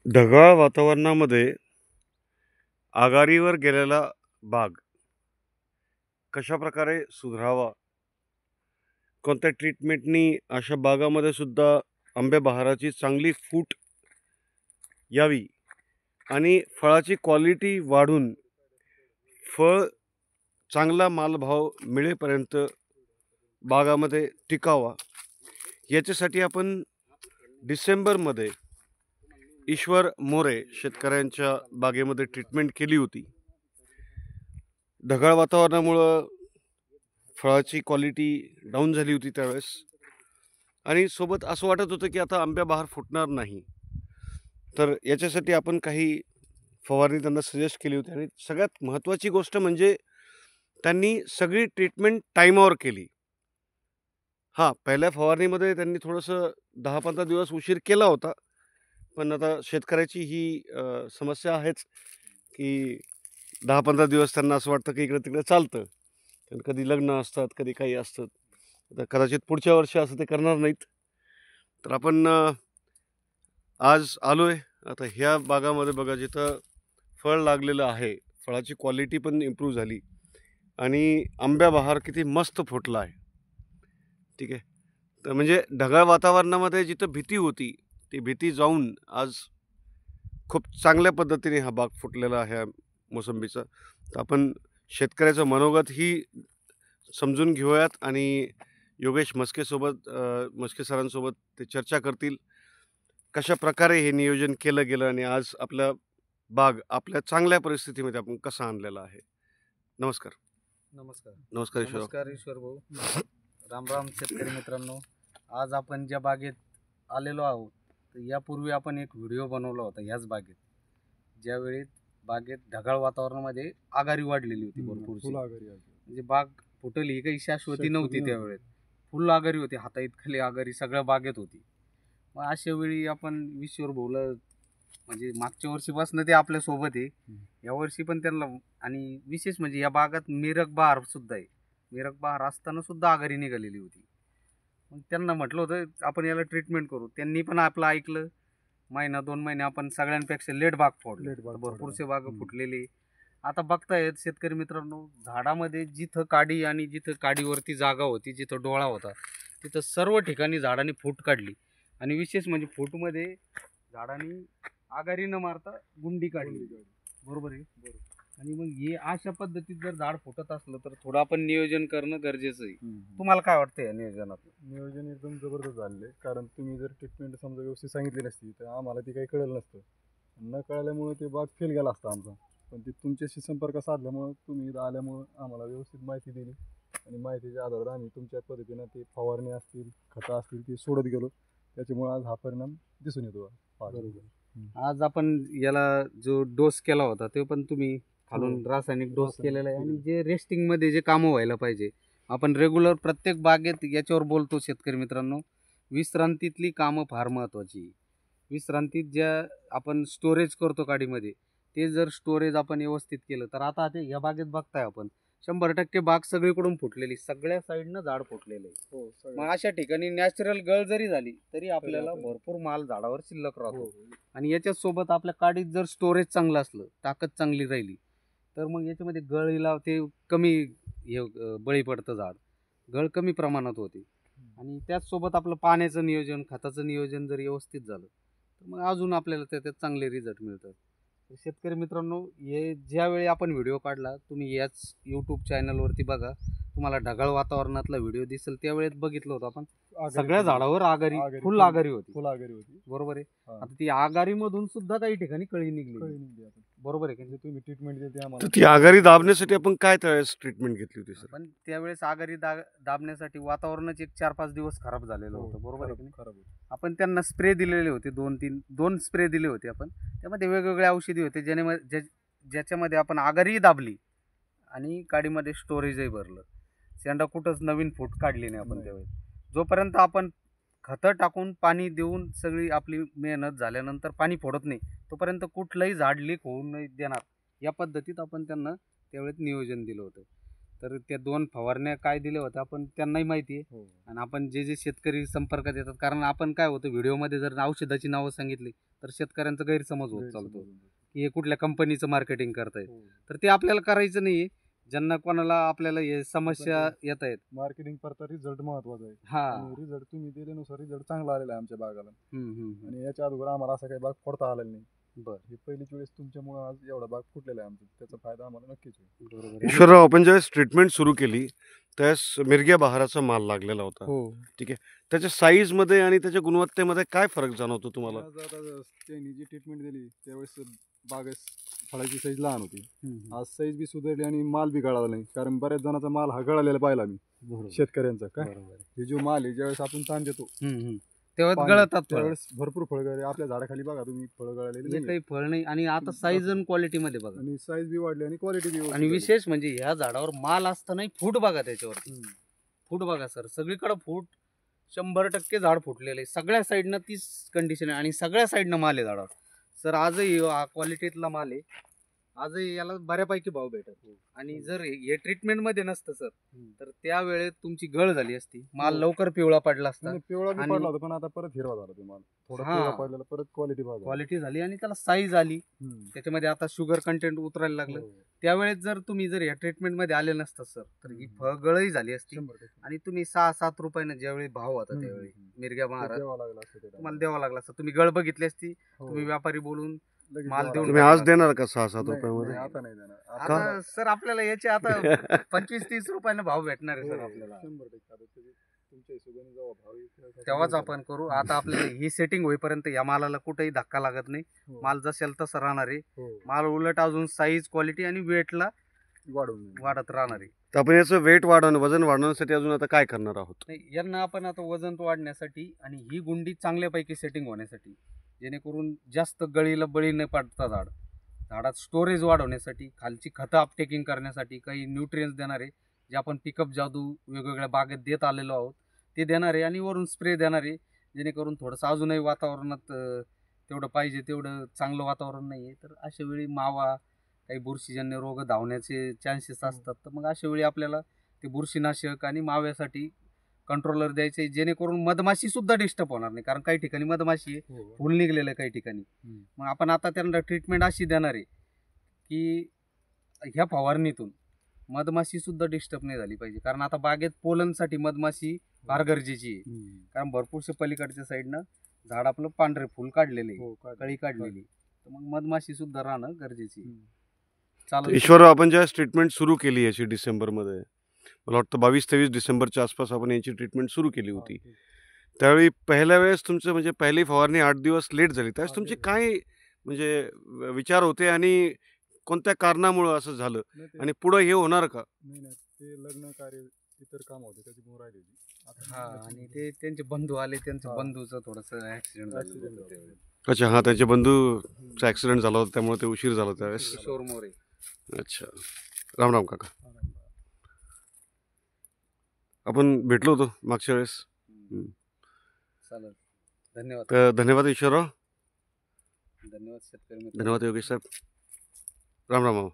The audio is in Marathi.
ढगाळ वातावरणामध्ये आघाडीवर गेलेला बाग कशा प्रकारे सुधारावा, कोणत्या ट्रीटमेंटनी अशा बागामध्ये सुद्धा आंबे बहाराची चांगली फूट यावी आणि फळाची क्वालिटी वाढून फळ चांगला मालभाव मिळेपर्यंत बागामध्ये टिकावा, याच्यासाठी आपण डिसेंबरमध्ये ईश्वर मोरे शेतकऱ्यांच्या बागेमध्ये ट्रीटमेंट केली होती. ढगाळ वातावरणामुळं फळाची क्वालिटी डाऊन झाली होती त्यावेळेस, आणि सोबत असं वाटत होतं की आता आंब्या बहार फुटणार नाही. तर याच्यासाठी आपण काही फवारणी त्यांना सजेस्ट केली होती, आणि सगळ्यात महत्त्वाची गोष्ट म्हणजे त्यांनी सगळी ट्रीटमेंट टाईमावर केली. हां, पहिल्या फवारणीमध्ये त्यांनी थोडंसं 10-15 दिवस उशीर केला होता, पण आता शेतकऱ्याची ही समस्या आहेच की 10-15 दिवस त्यांना असं वाटतं की इकडे तिकडे चालतं, कारण कधी लग्न असतात, कधी काही असतं. तर कदाचित पुढच्या वर्षी असं ते करणार नाहीत. तर आपण आज आलो आहे. आता ह्या बागामध्ये बघा, जिथं फळ लागलेलं आहे, फळाची क्वालिटी पण इम्प्रूव्ह झाली आणि आंब्या बहार किती मस्त फुटला आहे. ठीक आहे. तर म्हणजे ढगाळ वातावरणामध्ये जिथं भीती होती, ती भीती जाऊन आज खूप चांगल्या पद्धतीने हा बाग फुटलेला आहे मोसंबीचा. तर आपण शेतकऱ्याचं मनोगत ही समजून घेऊयात आणि योगेश मस्केसोबत मस्के सरांसोबत ते चर्चा करतील कशा प्रकारे हे नियोजन केलं गेलं आणि आज आपला बाग आपल्या चांगल्या परिस्थितीमध्ये आपण कसा आणलेला आहे. नमस्कार. नमस्कार. नमस्कार ईश्वर. नमस्कार ईश्वर भाऊ. राम राम शेतकरी मित्रांनो. आज आपण ज्या बागेत आलेलो आहोत, तर यापूर्वी आपण एक व्हिडिओ बनवला होता याच बागेत, ज्यावेळी बागेत ढगाळ वातावरणामध्ये आघाडी वाढलेली होती भरपूर. म्हणजे बाग फुटली ही काही शाश्वती नव्हती त्यावेळेस. फुल आघाडी होती, हाताइतखाली आघाडी सगळ्या बागेत होती. मग अशा वेळी आपण ईश्वर भाऊला, म्हणजे मागच्या वर्षीपासून ते आपल्या सोबत आहे, यावर्षी पण त्यांना, आणि विशेष म्हणजे या बागात मिरग बहार सुद्धा आहे. मिरग बहार असताना सुद्धा आघाडी निघालेली होती. मग त्यांना म्हटलं होतं आपण याला ट्रीटमेंट करू. त्यांनी पण आपलं ऐकलं. महिना 2 महिने आपण सगळ्यांपेक्षा लेट बाग फोडले, भरपूरसे बाग फुटलेली. आता बघतायत शेतकरी मित्रांनो, झाडामध्ये जिथं काडी आणि जिथं काडीवरती जागा होती, जिथं डोळा होता, तिथं सर्व ठिकाणी झाडाने फूट काढली. आणि विशेष म्हणजे फूटमध्ये झाडांनी आघाडी न मारता गुंडी काढली. बरोबर आहे. आणि मग हे अशा पद्धतीत जर झाड फुटत असलं तर थोडं आपण नियोजन करणं गरजेचं आहे. तुम्हाला काय वाटतं या नियोजनात? नियोजन एकदम जबरदस्त झालेलं आहे, कारण तुम्ही जर ट्रीटमेंट समजा व्यवस्थित सांगितली नसती तर आम्हाला ती काही कळलं नसतं. न कळल्यामुळे ते बाग फेल गेला असता आमचा. पण ते तुमच्याशी संपर्क साधल्यामुळं, तुम्ही इथं आल्यामुळं आम्हाला व्यवस्थित माहिती दिली, आणि माहितीच्या आधारावर आम्ही तुमच्या पद्धतीनं ते फवारणी असतील, खतं असतील, ते सोडत गेलो. त्याच्यामुळे आज हा परिणाम दिसून येतो. बरोबर. आज आपण याला जो डोस केला होता ते पण तुम्ही खालून रासायनिक डोस केलेला आहे, आणि जे रेस्टिंग मध्ये जे कामं व्हायला पाहिजे, आपण रेग्युलर प्रत्येक बागेत याच्यावर बोलतो शेतकरी मित्रांनो, विश्रांतीतली कामं फार महत्त्वाची. विश्रांतीत ज्या आपण स्टोरेज करतो काडीमध्ये, ते जर स्टोरेज आपण व्यवस्थित केलं तर आता ते या बागेत बघताय आपण 100% बाग सगळीकडून फुटलेली, सगळ्या साईडनं झाड फुटलेलं आहे. मग अशा ठिकाणी नॅचरल गळ जरी झाली तरी आपल्याला भरपूर माल झाडावर शिल्लक राहतो. आणि याच्यासोबत आपल्या काडीत जर स्टोरेज चांगलं असलं, ताकद चांगली राहिली, तर मग याच्यामध्ये गळीला ते कमी बळी पडतं झाड, गळ कमी प्रमाणात होते. आणि त्याचसोबत आपलं पाण्याचं नियोजन, खताचं नियोजन जर व्यवस्थित झालं तर मग अजून आपल्याला त्याच्यात चांगले रिझल्ट मिळतात. शेतकरी मित्रांनो, हे ज्यावेळी आपण व्हिडिओ काढला, तुम्ही याच यूट्यूब चॅनलवरती बघा, तुम्हाला ढगाळ वातावरणातला व्हिडिओ दिसेल. त्यावेळेस बघितलं होतं आपण, सगळ्या झाडावर आघाडी, फुल आघाडी होती. बरोबर आहे. आता ती आघाडीमधून सुद्धा काही ठिकाणी कळी निघली. बरोबर आहे की तुम्ही ट्रीटमेंट देते आम्हाला. तर ती आघाडी दाबण्यासाठी आपण काय त्यावेळेस ट्रीटमेंट घेतली होती सर? पण त्यावेळेस आघाडी दाबण्यासाठी वातावरणच एक 4-5 दिवस खराब झालेलं होतं. बरोबर आहे. खराब. आपण त्यांना स्प्रे दिलेले होते, 2 स्प्रे दिले होते आपण. त्यामध्ये वेगवेगळे औषधी होते, ज्याच्यामध्ये आपण आघाडीही दाबली आणि काडीमध्ये स्टोरेजही भरलं. शेंडा कुठंच नवीन फूट काढली नाही आपण त्यावेळेस. जोपर्यंत आपण खतं टाकून, पाणी देऊन, सगळी आपली मेहनत झाल्यानंतर पाणी फोडत नाही, तोपर्यंत कुठलंही झाड लीक होऊ नाही देणार, या पद्धतीत आपण त्यांना त्यावेळेस नियोजन दिलं होतं. तर त्या 2 फवारण्या काय दिल्या होत्या आपण त्यांनाही माहिती आहे. हो. आणि आपण जे शेतकरी संपर्कात येतात, कारण आपण काय होतं व्हिडिओमध्ये जर औषधाची नावं सांगितली तर शेतकऱ्यांचा गैरसमज होत चालतो की हे कुठल्या कंपनीचं मार्केटिंग करतायत. हो. तर ते आपल्याला करायचं नाहीये. ज्यांना कोणाला आपल्याला हे समस्या येत आहेत, मार्केटिंग करता रिझल्ट महत्वाचा आहे. हा आणि रिझल्ट तुम्ही दिल्यानुसार रिझल्ट चांगला आलेला आहे आमच्या बागाला. हम्म. आणि याच्या अगोदर आम्हाला असा काही बाग फोडता आलेला नाही. बर ही पहिलीच वेळेस तुमच्यामुळे आज एवढा बाग फुटलेला आहे आमचा. त्याचा फायदा आम्हाला नक्कीच होईल. बरोबर आहे. ईश्वरराव, आपण ज्यावेळेस ट्रीटमेंट सुरू केली त्यावेळेस मिरग्या बहाराचा माल लागलेला होता. हो. त्याच्या साईजमध्ये आणि त्याच्या गुणवत्तेमध्ये काय फरक जाणवतो तुम्हाला? आज आता त्यांनी जी ट्रीटमेंट दिली त्यावेळेस बागेस फळाची साईज लहान होती. आज साईज बी सुधारली आणि माल बी गळाला नाही. कारण बऱ्याच जणांचा माल हा गळालेला पाहिला मी बरोबर. शेतकऱ्यांचा. काय बरोबर. हे जो माल आहे ज्यावेळेस आपण ताण देतो तेव्हा पाणी, गळतात फळं. त्यावेळेस भरपूर फळ गळले. आपल्या झाडाखाली बघा तुम्ही फळ गळालेली हे नाहीये. काही फळ नाही. आणि आता साईज आणि क्वालिटी मध्ये बघा. आणि साईज बी वाढली आणि क्वालिटी बी आणि विशेष म्हणजे ह्या झाडावर माल असतानाही फूट बघा त्याच्यावरती. फूट बघा सर, सगळीकडे फूट 100% झाड फुटलेलं आहे. सगळ्या साईडनं तीच कंडिशन आहे आणि सगळ्या साईडनं माल आहे झाडावर. सर आजही हा क्वालिटीतला माल आहे. आजही याला बऱ्यापैकी भाव भेटत. आणि जर हे ट्रीटमेंट मध्ये नसतं सर तर त्यावेळेत तुमची गळ झाली असती, माल हो. लवकर पिवळा पडला असता, पिवळा बी आणि- पडला होता पण आता परत हिरवा झाला ते माल. थोडा हा. पिवळा पडलेला परत क्वालिटी भाव झाला. क्वालिटी झाली आणि त्याला साईज आली. त्याच्यामध्ये आता शुगर कंटेंट उतरायला लागलं. हो. त्यावेळेस जर तुम्ही जर या ट्रीटमेंट मध्ये आले नसतं सर तर ही फळगळही झाली असती. 100%. आणि तुम्ही 6-7 रुपयानं ज्यावेळी भाव होता त्यावेळी मिरग्या ते महाराज द्यावा लागला असतं ते तुम्हाला द्यावा लागला असता. तुम्ही गळ बघितली असती, हो. तुम्ही व्यापारी बोलून लगेच माल द्यावा देऊन तुम्ही लागला. आज देणार का 6-7 नाही, रुपयामध्ये? नाही, आता नाही देणार. आता सर आपल्याला याचे आता 25-30 रुपयानं भाव भेटणार आहे सर आपल्याला. 100% आता तुमच्या हिशोबाने जेव्हा भाव येईल तेव्हाच आपण करू. आता आपल्याला ही सेटिंग होईपर्यंत या मालाला कुठेही धक्का लागत नाही. हो. माल जसेल तसं राहणार आहे. हो. माल उलट अजून साईज, क्वालिटी आणि वेटला वाढवून देईल. वाढत राहणार आहे. तर आपण याचं वेट वाढवणं, वजन वाढवण्यासाठी अजून आता काय करणार आहोत? नाही, यांना आपण आता वजन वाढण्यासाठी आणि ही गुंडी चांगल्यापैकी सेटिंग होण्यासाठी, जेणेकरून जास्त गळीला बळी न पडता झाडात स्टोरेज वाढवण्यासाठी, खालची खतं अपटेकिंग करण्यासाठी काही न्यूट्रियन्स देणारे जे आपण पिकअप जादू वेगवेगळ्या बागेत देत आलेलो आहोत ते देणारे, आणि वरून स्प्रे देणारे, जेणेकरून थोडंसं अजूनही वातावरणात तेवढं पाहिजे तेवढं चांगलं वातावरण नाही आहे. तर अशा वेळी मावा, काही बुरशीजन्य रोग धावण्याचे चान्सेस असतात. तर मग अशा वेळी आपल्याला ते बुरशीनाशक आणि माव्यासाठी कंट्रोलर द्यायचे, जेणेकरून मधमाशी सुद्धा डिस्टर्ब होणार नाही. कारण काही ठिकाणी मधमाशी आहे, हो. फुल निघलेलं आहे काही ठिकाणी. मग आपण आता त्यांना ट्रीटमेंट अशी देणार आहे की ह्या फवारणीतून मधमाशी सुद्धा डिस्टर्ब नाही झाली पाहिजे. कारण आता बागेत पोलनसाठी मधमाशी फार गरजेची आहे. कारण भरपूरशे पलीकडच्या साईडनं झाड आपलं पांढरे फुल काढलेले आहे, हो, काढ. कळी काढलेली. तर मग मधमाशी सुद्धा राहणं गरजेची आहे. तर चालेल. ईश्वरराव, आपण ज्यावेळेस ट्रीटमेंट सुरू केली याची डिसेंबरमध्ये, मला वाटतं 22-23 डिसेंबरच्या आसपास आपण यांची ट्रीटमेंट सुरू केली होती. त्यावेळी पहिल्या वेळेस तुमचं म्हणजे पहिली फवारणी 8 दिवस लेट झाली. त्यावेळेस तुमचे काय म्हणजे विचार होते आणि कोणत्या कारणामुळं असं झालं नाही ते- आणि पुढं हे होणार का? नाही, ते लग्न कार्य इतर काम होते त्याची राहिली होती. हा, आणि ते त्यांचे बंधू आले, त्यांच्या हा. बंधूचं थोडंसं ऍक्सिडेंट Accident झालं झालं. त्यावेळी. अच्छा, हां, त्यांच्या बंधूचा ॲक्सिडेंट झाला होता त्यामुळे ते उशीर झाला त्यावेळेस. किशोर मोरे. अच्छा, राम राम काका. आपण भेटलो होतो मागच्या वेळेस. चालेल. धन्यवाद. तर धन्यवाद ईश्वरराव, धन्यवाद शेतकरी मित्र. धन्यवाद योगेश साहेब. राम राम.